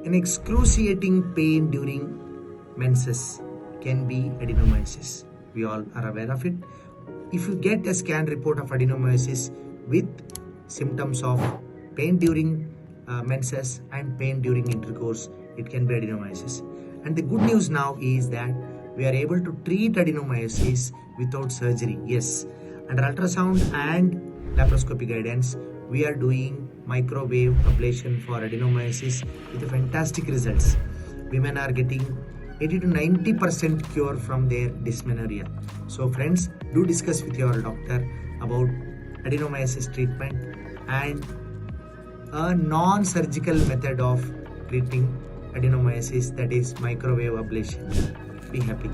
An excruciating pain during menses can be adenomyosis. We all are aware of it. If you get a scan report of adenomyosis with symptoms of pain during menses and pain during intercourse, it can be adenomyosis. And the good news now is that we are able to treat adenomyosis without surgery. Yes, under ultrasound and laparoscopic guidance, we are doing microwave ablation for adenomyosis with fantastic results. Women are getting 80 to 90% cure from their dysmenorrhea. So friends, do discuss with your doctor about adenomyosis treatment and a non-surgical method of treating adenomyosis, that is microwave ablation. Be happy.